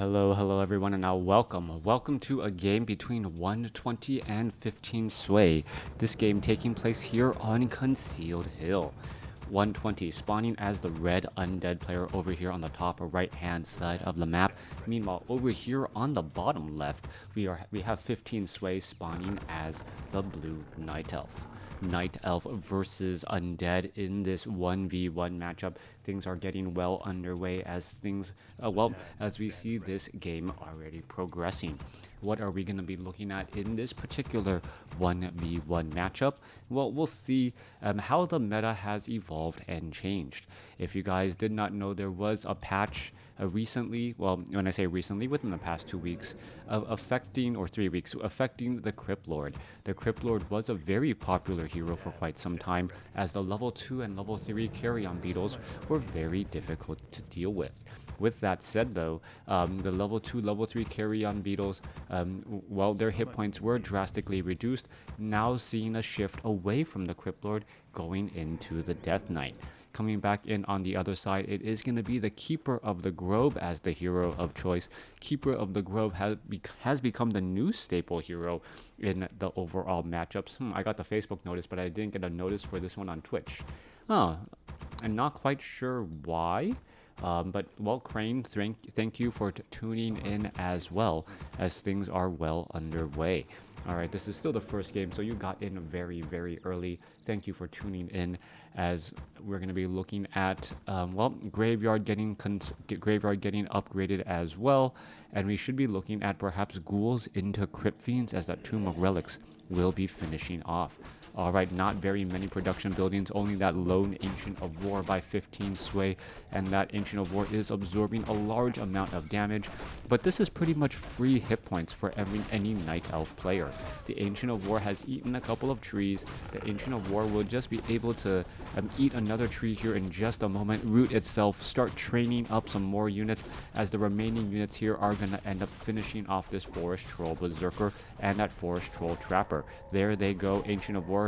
Hello everyone, and now welcome to a game between 120 and 15 Sway. This game taking place here on Concealed Hill. 120 spawning as the red undead player over here on the top right hand side of the map. Meanwhile, over here on the bottom left, we have 15 Sway spawning as the blue night elf. Night Elf versus Undead in this 1v1 matchup. Things are getting well underway as we see this game already progressing. What are we going to be looking at in this particular 1v1 matchup? Well, we'll see how the meta has evolved and changed. If you guys did not know, there was a patch recently, well, when I say recently, within the past 2 weeks, or 3 weeks, affecting the Crypt Lord. The Crypt Lord was a very popular hero for quite some time, as the level 2 and level 3 carry-on beetles were very difficult to deal with. With that said, though, the level 2, level 3 carry-on beetles, their hit points were drastically reduced, now seeing a shift away from the Crypt Lord going into the Death Knight. Coming back in on the other side, it is going to be the Keeper of the Grove as the hero of choice. Keeper of the Grove has become the new staple hero in the overall matchups. I got the Facebook notice, but I didn't get a notice for this one on Twitch. I'm not quite sure why. But Crane, thank you for tuning in as well, as things are well underway. Alright, this is still the first game, so you got in very, very early. Thank you for tuning in, as we're going to be looking at, Graveyard getting upgraded as well. And we should be looking at perhaps Ghouls into Crypt Fiends, as that Tomb of Relics will be finishing off. Alright, not very many production buildings, only that lone Ancient of War by 15 Sway, and that Ancient of War is absorbing a large amount of damage, but this is pretty much free hit points for any Night Elf player. The Ancient of War has eaten a couple of trees. The Ancient of War will just be able to eat another tree here in just a moment, root itself, start training up some more units, as the remaining units here are going to end up finishing off this Forest Troll Berserker and that Forest Troll Trapper. There they go, Ancient of War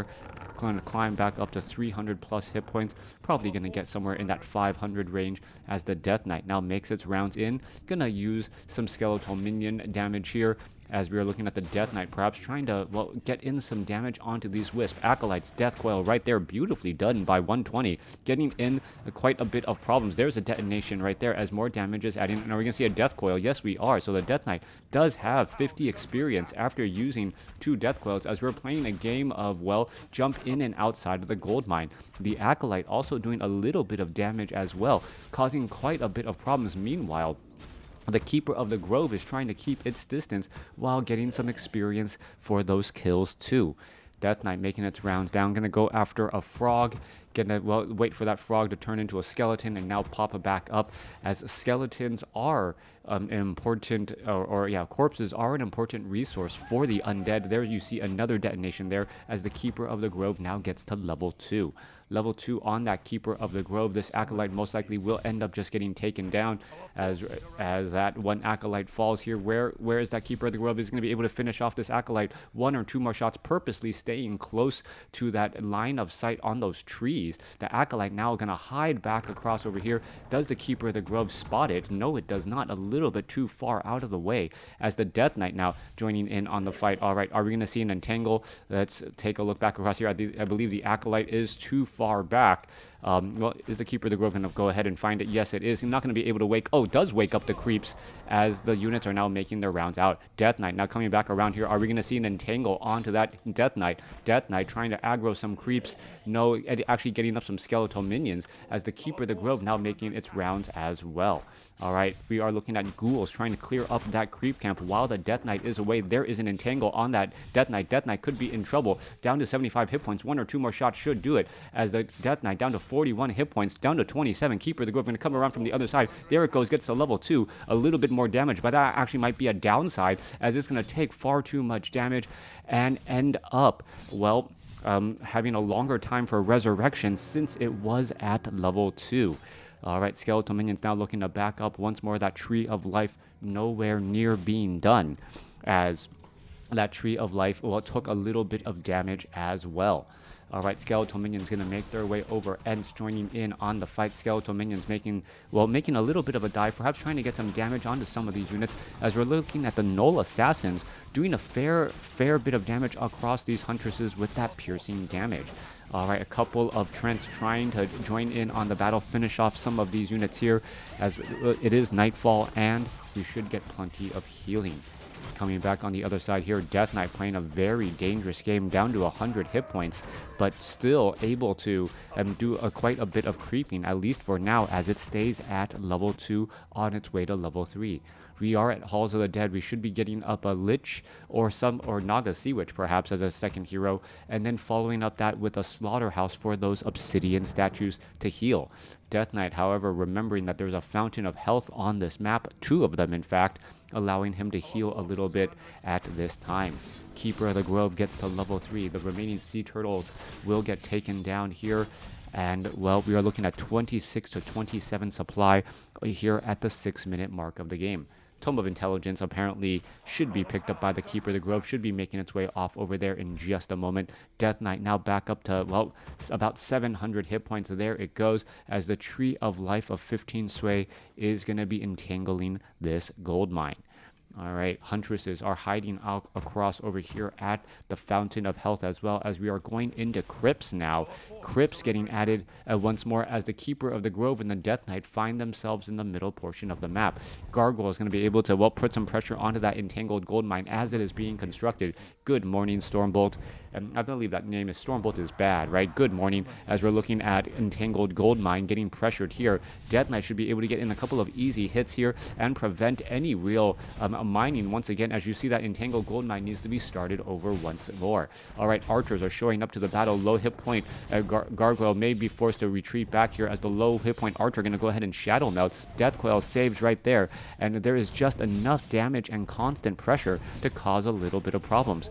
going to climb back up to 300 plus hit points, probably going to get somewhere in that 500 range, as the Death Knight now makes its rounds in. Gonna use some skeletal minion damage here, as we are looking at the Death Knight, perhaps trying to, get in some damage onto these Wisp. Acolytes, Death Coil right there, beautifully done by 120, getting in quite a bit of problems. There's a detonation right there, as more damage is adding. And are we going to see a Death Coil? Yes, we are. So the Death Knight does have 50 experience after using 2 Death Coils, as we're playing a game of, jump in and outside of the gold mine. The Acolyte also doing a little bit of damage as well, causing quite a bit of problems. Meanwhile, the Keeper of the Grove is trying to keep its distance while getting some experience for those kills too. Death Knight making its rounds down, gonna go after a frog, wait for that frog to turn into a skeleton and now pop it back up, as skeletons are corpses are an important resource for the undead. There you see another detonation there, as the Keeper of the Grove now gets to level 2. Level 2 on that Keeper of the Grove. This Acolyte most likely will end up just getting taken down, as that one Acolyte falls here. Where is that Keeper of the Grove? Is going to be able to finish off this Acolyte. 1 or 2 more shots, purposely staying close to that line of sight on those trees. The Acolyte now going to hide back across over here. Does the Keeper of the Grove spot it? No, it does not. A little bit too far out of the way, as the Death Knight now joining in on the fight. All right, are we going to see an entangle? Let's take a look back across here. I believe the Acolyte is too far back. Is the Keeper of the Grove going to go ahead and find it? Yes, it is. He's not going to be able to does wake up the creeps, as the units are now making their rounds out. Death Knight now coming back around here. Are we going to see an entangle onto that Death Knight? Death Knight trying to aggro some creeps. No, actually getting up some skeletal minions, as the Keeper of the Grove now making its rounds as well. All right, we are looking at Ghouls trying to clear up that creep camp while the Death Knight is away. There is an entangle on that Death Knight. Death Knight could be in trouble. Down to 75 hit points. 1 or 2 more shots should do it, as the Death Knight down to 41 hit points, down to 27. Keeper of the Grove going to come around from the other side. There it goes, gets to level 2. A little bit more damage, but that actually might be a downside, as it's going to take far too much damage and end up, having a longer time for resurrection, since it was at level 2. Alright, Skeletal Minions now looking to back up once more. That Tree of Life nowhere near being done, as that Tree of Life took a little bit of damage as well. Alright, Skeletal Minions going to make their way over. Ents joining in on the fight. Skeletal Minions making a little bit of a dive, perhaps trying to get some damage onto some of these units, as we're looking at the Null Assassins doing a fair bit of damage across these Huntresses with that piercing damage. Alright, a couple of Trents trying to join in on the battle, finish off some of these units here, as it is nightfall, and we should get plenty of healing. Coming back on the other side here, Death Knight playing a very dangerous game, down to 100 hit points, but still able to do quite a bit of creeping, at least for now, as it stays at level 2 on its way to level 3. We are at Halls of the Dead. We should be getting up a Lich or Naga Sea Witch perhaps as a second hero, and then following up that with a Slaughterhouse for those obsidian statues to heal. Death Knight, however, remembering that there's a fountain of health on this map, 2 of them in fact, allowing him to heal a little bit at this time. Keeper of the Grove gets to level 3. The remaining Sea Turtles will get taken down here. And, well, we are looking at 26 to 27 supply here at the 6-minute mark of the game. Tome of Intelligence apparently should be picked up by the Keeper of the Grove, should be making its way off over there in just a moment. Death Knight now back up to, well, about 700 hit points. There it goes, as the Tree of Life of 15 Sway is going to be entangling this gold mine. Alright, Huntresses are hiding out across over here at the Fountain of Health, as well as we are going into Crypts now. Crypts getting added once more as the Keeper of the Grove and the Death Knight find themselves in the middle portion of the map. Gargoyle is going to be able to, well, put some pressure onto that entangled gold mine as it is being constructed. Good morning, Stormbolt. I believe that name is Stormbolt is bad, right? Good morning, as we're looking at entangled gold mine getting pressured here. Death Knight should be able to get in a couple of easy hits here and prevent any real mining once again, as you see that entangled gold mine needs to be started over once more. Alright, archers are showing up to the battle. Low hit point. Gargoyle may be forced to retreat back here, as the low hit point archer going to go ahead and shadow melt. Deathcoil saves right there, and there is just enough damage and constant pressure to cause a little bit of problems.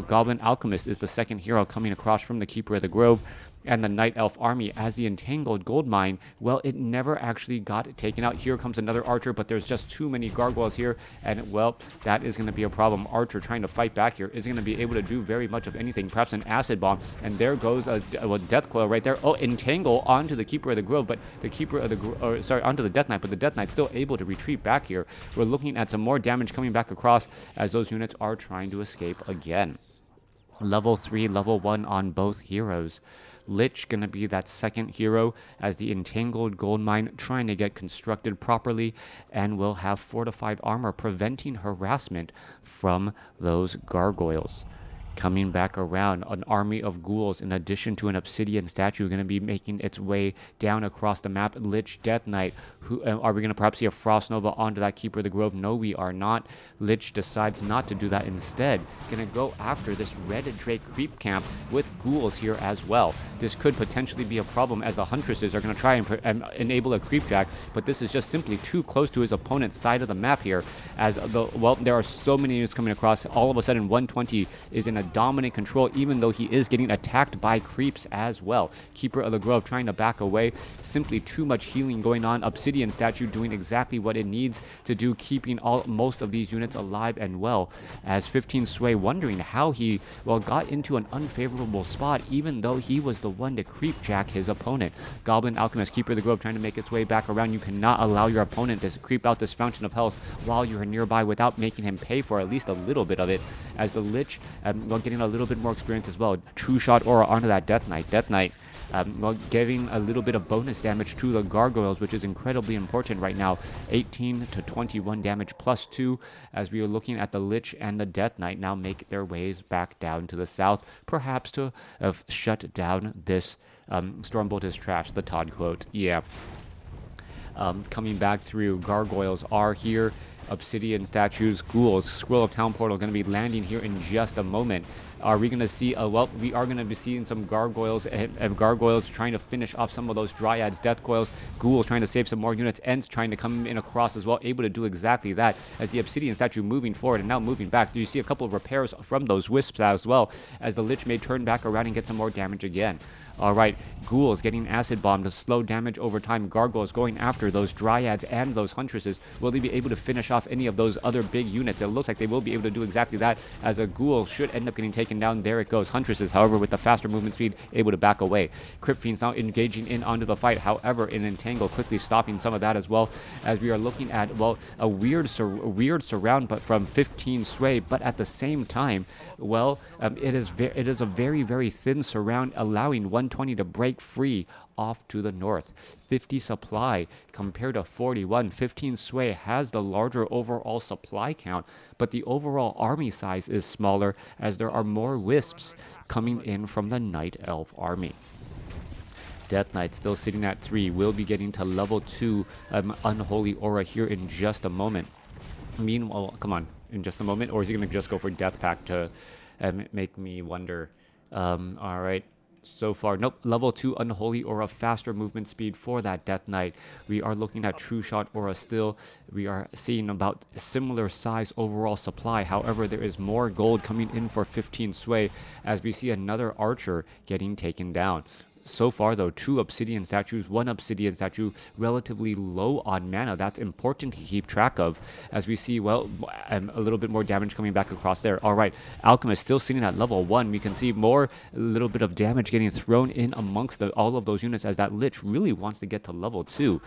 Goblin Alchemist is the second hero coming across from the Keeper of the Grove and the Night Elf army, as the entangled gold mine, well, it never actually got taken out. Here comes another archer, but there's just too many gargoyles here, and, well, that is going to be a problem. Archer trying to fight back here isn't going to be able to do very much of anything, perhaps an acid bomb, and there goes a death coil right there. Oh, entangle onto the Keeper of the Grove, but the Keeper of the onto the Death Knight, but the Death Knight's still able to retreat back here. We're looking at some more damage coming back across as those units are trying to escape again. Level 3, level 1 on both heroes. Lich gonna be that second hero, as the entangled gold mine trying to get constructed properly, and will have fortified armor preventing harassment from those gargoyles. Coming back around, an army of ghouls in addition to an obsidian statue going to be making its way down across the map. Lich, Death Knight. Are we going to perhaps see a Frost Nova onto that Keeper of the Grove? No, we are not. Lich decides not to do that. Instead, going to go after this Red Drake creep camp with ghouls here as well. This could potentially be a problem, as the Huntresses are going to try and enable a creep jack, but this is just simply too close to his opponent's side of the map here, as there are so many units coming across. All of a sudden, 120 is in a dominant control, even though he is getting attacked by creeps as well. Keeper of the Grove trying to back away. Simply too much healing going on. Obsidian statue doing exactly what it needs to do, keeping most of these units alive and well, as 15 Sway wondering how he, well, got into an unfavorable spot, even though he was the one to creep jack his opponent. Goblin Alchemist, Keeper of the Grove trying to make its way back around. You cannot allow your opponent to creep out this Fountain of Health while you're nearby without making him pay for at least a little bit of it, as the Lich, well, getting a little bit more experience as well. True Shot Aura onto that Death Knight. Death Knight, well, giving a little bit of bonus damage to the gargoyles, which is incredibly important right now. 18 to 21 damage plus 2, as we are looking at the Lich and the Death Knight now make their ways back down to the south, perhaps to shut down this Stormbolt is trash, the Todd quote. Yeah. Coming back through, gargoyles are here. Obsidian statues, ghouls, Scroll of Town Portal going to be landing here in just a moment. Are we going to see well, we are going to be seeing some gargoyles and gargoyles trying to finish off some of those dryads, death coils, ghouls trying to save some more units, Ents trying to come in across as well, able to do exactly that, as the obsidian statue moving forward and now moving back. Do you see a couple of repairs from those wisps as well, as the Lich may turn back around and get some more damage again. Alright, ghouls getting acid bomb to slow damage over time. Gargoyles going after those dryads and those huntresses. Will they be able to finish off any of those other big units? It looks like they will be able to do exactly that, as a ghoul should end up getting taken taken down. There it goes. Huntresses, however, with the faster movement speed, able to back away. Crypt Fiends now engaging in onto the fight. However, an Entangle quickly stopping some of that as well, as we are looking at, well, a weird surround, but from 15 Sway, but at the same time, well, it is a very, very thin surround, allowing 120 to break free off to the north. 50 supply compared to 41. 15 Sway has the larger overall supply count, but the overall army size is smaller as there are more wisps coming in from the Night Elf army. Death Knight still sitting at 3, will be getting to level 2 Unholy Aura here in just a moment. Meanwhile, come on, in just a moment, or is he going to just go for Death Pack to make me wonder? Alright, so far, nope, level 2 Unholy Aura, faster movement speed for that Death Knight. We are looking at True Shot Aura still. We are seeing about similar size overall supply. However, there is more gold coming in for 15 Sway as we see another Archer getting taken down. So far, though, 2 Obsidian statues, 1 Obsidian statue, relatively low on mana. That's important to keep track of, as we see, well, a little bit more damage coming back across there. All right, Alchemist still sitting at level 1. We can see a little bit of damage getting thrown in amongst all of those units, as that Lich really wants to get to level 2.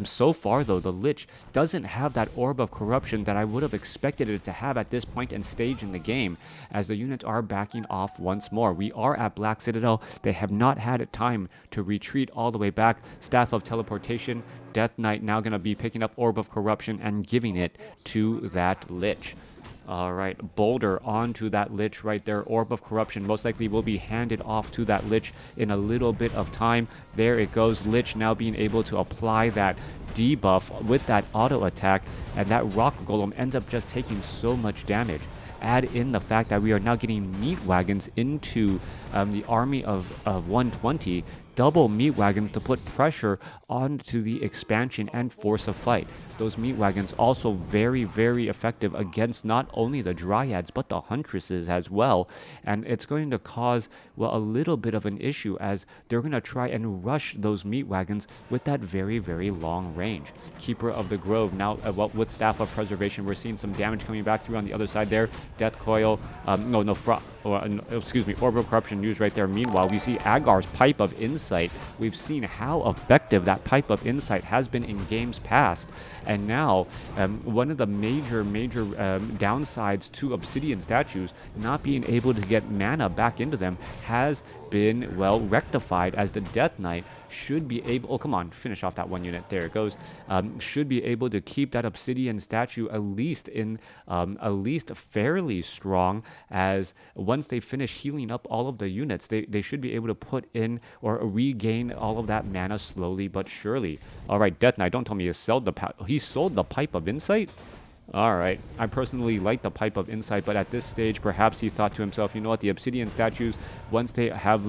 So far, though, the Lich doesn't have that Orb of Corruption that I would have expected it to have at this point and stage in the game, as the units are backing off once more. We are at Black Citadel. They have not had time to retreat all the way back. Staff of Teleportation, Death Knight now going to be picking up Orb of Corruption and giving it to that Lich. Alright, Boulder onto that Lich right there. Orb of Corruption most likely will be handed off to that Lich in a little bit of time. There it goes. Lich now being able to apply that debuff with that auto attack, and that Rock Golem ends up just taking so much damage. Add in the fact that we are now getting meat wagons into the army of 120, double meat wagons to put pressure onto the expansion and force a fight. Those meat wagons also very, very effective against not only the Dryads, but the Huntresses as well. And it's going to cause, well, a little bit of an issue, as they're going to try and rush those meat wagons with that very, very long range. Keeper of the Grove now, well, with Staff of Preservation, we're seeing some damage coming back through on the other side there. Death Coil, Orb of Corruption used right there. Meanwhile, we see Agar's Pipe of Insight. We've seen how effective that Pipe of Insight has been in games past, and now one of the major downsides to Obsidian statues not being able to get mana back into them has been, well, rectified, as the Death Knight should be able, oh come on, finish off that one unit, there it goes, should be able to keep that Obsidian statue at least fairly strong, as once they finish healing up all of the units, they should be able to put in or regain all of that mana slowly but surely. Alright, Death Knight, don't tell me he sold the Pipe of Insight? Alright, I personally like the Pipe of Insight, but at this stage, perhaps he thought to himself, you know what, the Obsidian statues, once they have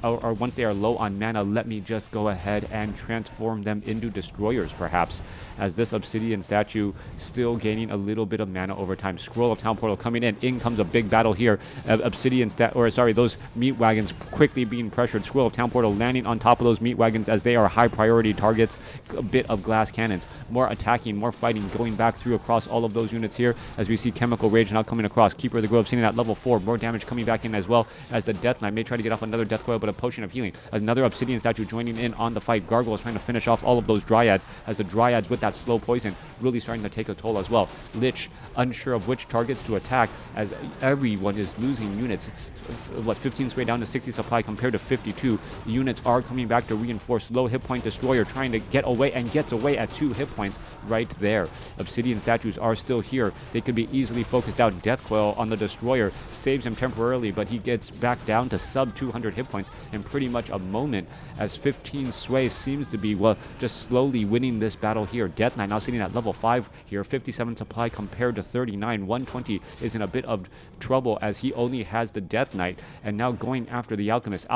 once they are low on mana, let me just go ahead and transform them into destroyers, perhaps, as this Obsidian statue still gaining a little bit of mana over time. Scroll of Town Portal coming in comes a big battle here. Those meat wagons quickly being pressured. Scroll of Town Portal landing on top of those meat wagons, as they are high priority targets. A bit of glass cannons, more attacking, more fighting, going back through across all of those units here, as we see Chemical Rage now coming across. Keeper of the Grove sitting at level 4, more damage coming back in, as well as the Death Knight may try to get off another Death Coil, but a Potion of Healing. Another Obsidian statue joining in on the fight. Gargoyle is trying to finish off all of those Dryads, as the Dryads with that slow poison really starting to take a toll as well. Lich unsure of which targets to attack, as everyone is losing units. 15 Sway down to 60 supply compared to 52. Units are coming back to reinforce. Low hit point Destroyer trying to get away, and gets away at 2 hit points right there. Obsidian statues are still here. They could be easily focused out. Death Coil on the Destroyer saves him temporarily, but he gets back down to sub 200 hit points in pretty much a moment, as 15 Sway seems to be, well, just slowly winning this battle here. Death Knight now sitting at level 5 here. 57 supply compared to 39. 120 is in a bit of trouble, as he only has the Death Knight, and now going after the Alchemist.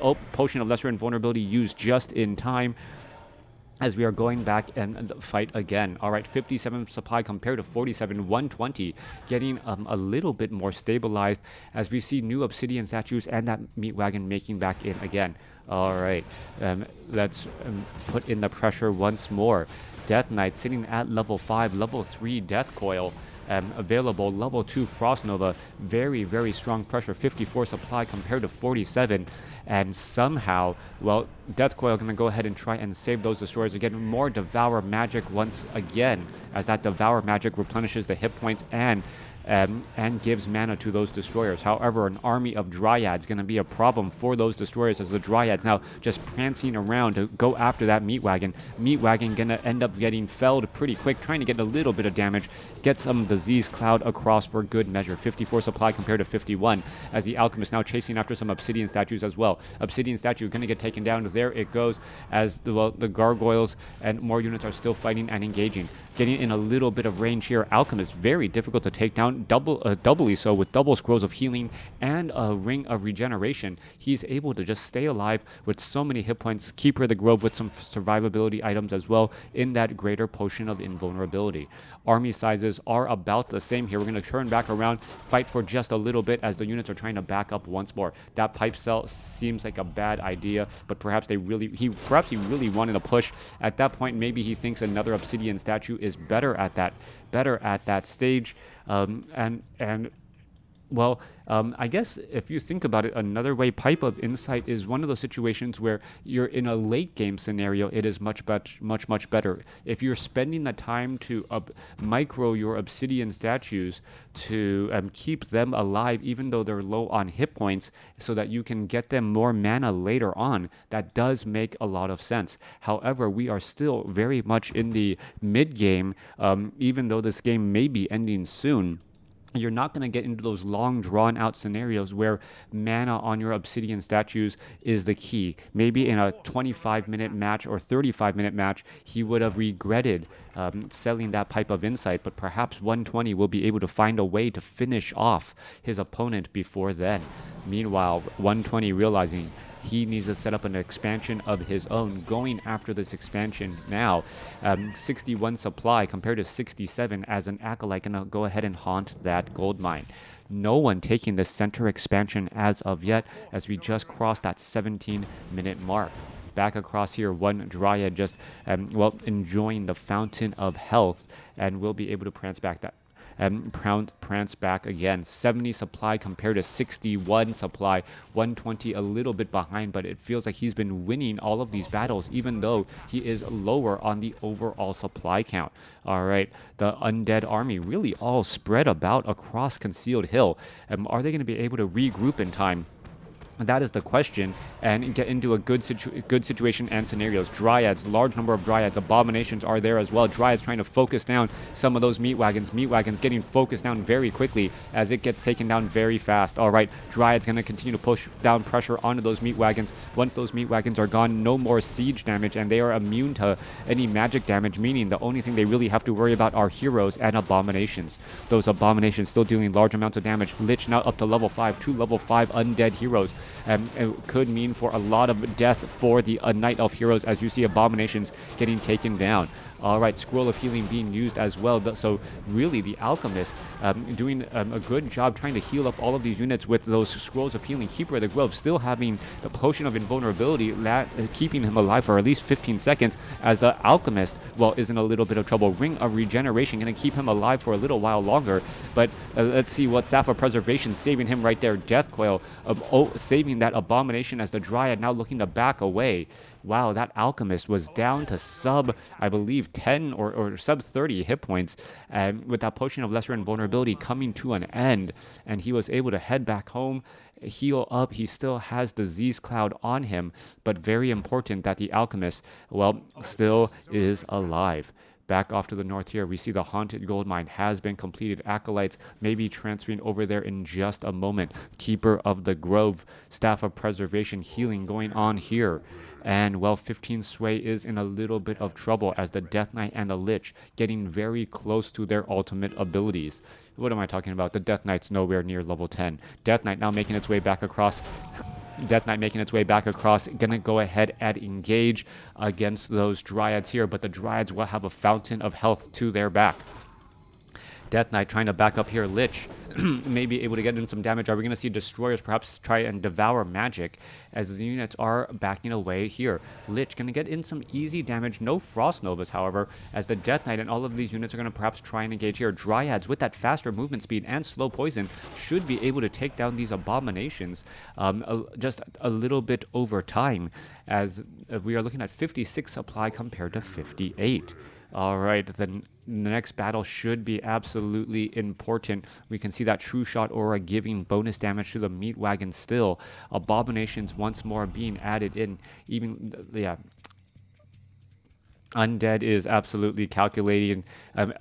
Oh, Potion of Lesser Invulnerability used just in time, as we are going back and fight again. Alright, 57 supply compared to 47. 120 getting a little bit more stabilized, as we see new Obsidian statues and that meat wagon making back in again. Alright, let's put in the pressure once more. Death Knight sitting at level 5, level 3 Death Coil. available. Level 2 Frost Nova, very, very strong pressure, 54 supply compared to 47. And somehow, well, Death Coil going to go ahead and try and save those destroyers. Again, more Devour Magic once again, as that Devour Magic replenishes the hit points and gives mana to those destroyers. However, an army of Dryads going to be a problem for those destroyers, as the Dryads now just prancing around to go after that Meat Wagon. Meat Wagon going to end up getting felled pretty quick, trying to get a little bit of damage, get some Disease Cloud across for good measure. 54 supply compared to 51, as the Alchemist now chasing after some Obsidian statues as well. Obsidian statue going to get taken down. There it goes, as the Gargoyles and more units are still fighting and engaging. Getting in a little bit of range here. Alchemist, very difficult to take down, doubly so with double Scrolls of Healing and a Ring of Regeneration. He's able to just stay alive with so many hit points. Keeper of the Grove with some survivability items as well in that greater potion of invulnerability. Army sizes are about the same here. We're going to turn back around, fight for just a little bit as the units are trying to back up once more. That pipe cell seems like a bad idea, but perhaps he really wanted to push. At that point, maybe he thinks another Obsidian statue is better at that stage, well, I guess if you think about it another way, Pipe of Insight is one of those situations where you're in a late game scenario. It is much better. If you're spending the time to micro your Obsidian statues to keep them alive, even though they're low on hit points, so that you can get them more mana later on, that does make a lot of sense. However, we are still very much in the mid game, even though this game may be ending soon. You're not going to get into those long drawn out scenarios where mana on your Obsidian statues is the key. Maybe in a 25-minute match or 35-minute match, he would have regretted selling that Pipe of Insight, but perhaps 120 will be able to find a way to finish off his opponent before then. Meanwhile, 120 realizing he needs to set up an expansion of his own, going after this expansion now. 61 supply compared to 67, as an Acolyte gonna go ahead and haunt that gold mine. No one taking the center expansion as of yet, as we just crossed that 17-minute mark. Back across here, one Dryad just enjoying the Fountain of Health, and will be able to prance back again. 70 supply compared to 61 supply. 120 a little bit behind, but it feels like he's been winning all of these battles, even though he is lower on the overall supply count. All right, the Undead Army really all spread about across Concealed Hill. Are they going to be able to regroup in time? That is the question, and get into a good situation and scenarios. Dryads, large number of Dryads. Abominations are there as well. Dryads trying to focus down some of those Meat Wagons. Meat Wagons getting focused down very quickly as it gets taken down very fast. All right, Dryads going to continue to push down pressure onto those Meat Wagons. Once those Meat Wagons are gone, no more siege damage, and they are immune to any magic damage, meaning the only thing they really have to worry about are heroes and Abominations. Those Abominations still dealing large amounts of damage. Lich now up to level 5, 2 level 5 undead heroes. It could mean for a lot of death for the Night Elf heroes, as you see Abominations getting taken down. All right, Scroll of Healing being used as well. So really the Alchemist doing a good job trying to heal up all of these units with those Scrolls of Healing. Keeper of the Grove still having the Potion of Invulnerability, keeping him alive for at least 15 seconds, as the Alchemist, well, is in a little bit of trouble. Ring of Regeneration going to keep him alive for a little while longer, but let's see what Staff of Preservation saving him right there. Death Coil saving that Abomination, as the Dryad now looking to back away. Wow, that Alchemist was down to sub, I believe, 10 or sub 30 hit points, with that Potion of Lesser Invulnerability coming to an end, and he was able to head back home, heal up. He still has Disease Cloud on him, but very important that the Alchemist, well, still is alive. Back off to the north here, we see the Haunted Gold Mine has been completed. Acolytes may be transferring over there in just a moment. Keeper of the Grove, Staff of Preservation, healing going on here. And, well, 15 Sway is in a little bit of trouble, as the Death Knight and the Lich getting very close to their ultimate abilities. What am I talking about? The Death Knight's nowhere near level 10. Death Knight now making its way back across. Gonna go ahead and engage against those Dryads here, but the Dryads will have a Fountain of Health to their back. Death Knight trying to back up here. Lich may be able to get in some damage. Are we going to see Destroyers perhaps try and devour magic as the units are backing away here? Lich going to get in some easy damage. No Frost Novas, however, as the Death Knight and all of these units are going to perhaps try and engage here. Dryads with that faster movement speed and slow poison should be able to take down these abominations just a little bit over time, as we are looking at 56 supply compared to 58. All right, the next battle should be absolutely important. We can see that True Shot Aura giving bonus damage to the Meat Wagon still. Abominations once more being added in. Even, yeah. Undead is absolutely calculating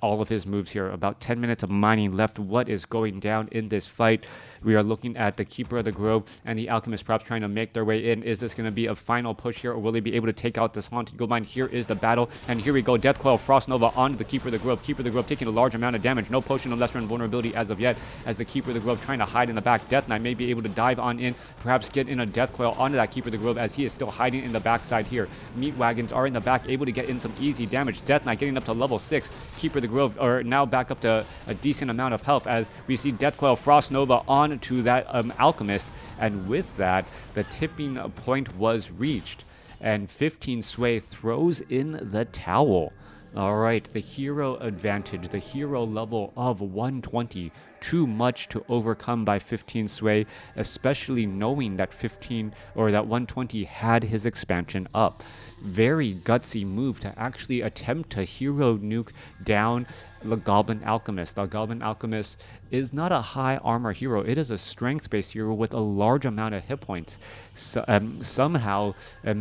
all of his moves here. About 10 minutes of mining left. What is going down in this fight? We are looking at the Keeper of the Grove and the Alchemist perhaps trying to make their way in. Is this going to be a final push here, or will they be able to take out this Haunted Gold Mine? Here is the battle, and here we go. Death Coil, Frost Nova onto the Keeper of the Grove. Keeper of the Grove taking a large amount of damage. No Potion of Lesser Invulnerability as of yet, as the Keeper of the Grove trying to hide in the back. Death Knight may be able to dive on in, perhaps get in a Death Coil onto that Keeper of the Grove, as he is still hiding in the backside here. Meat Wagons are in the back, able to get in some easy damage. Death Knight getting up to level 6. Keeper of the Grove are now back up to a decent amount of health, as we see Death Coil, Frost Nova onto that Alchemist, and with that, the tipping point was reached, and 15 Sway throws in the towel. All right, the hero advantage, the hero level of 120, too much to overcome by 15 Sway, especially knowing that 15 or that 120 had his expansion up. Very gutsy move to actually attempt to hero nuke down the Goblin Alchemist. The Goblin Alchemist is not a high armor hero. It is a strength-based hero with a large amount of hit points. So, somehow,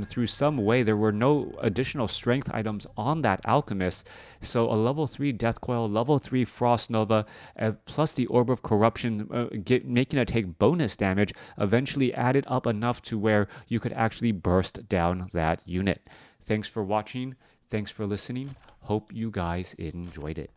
through some way, there were no additional strength items on that Alchemist. So a level 3 Death Coil, level 3 Frost Nova, plus the Orb of Corruption, making it take bonus damage, eventually added up enough to where you could actually burst down that unit. Thanks for watching. Thanks for listening. Hope you guys enjoyed it.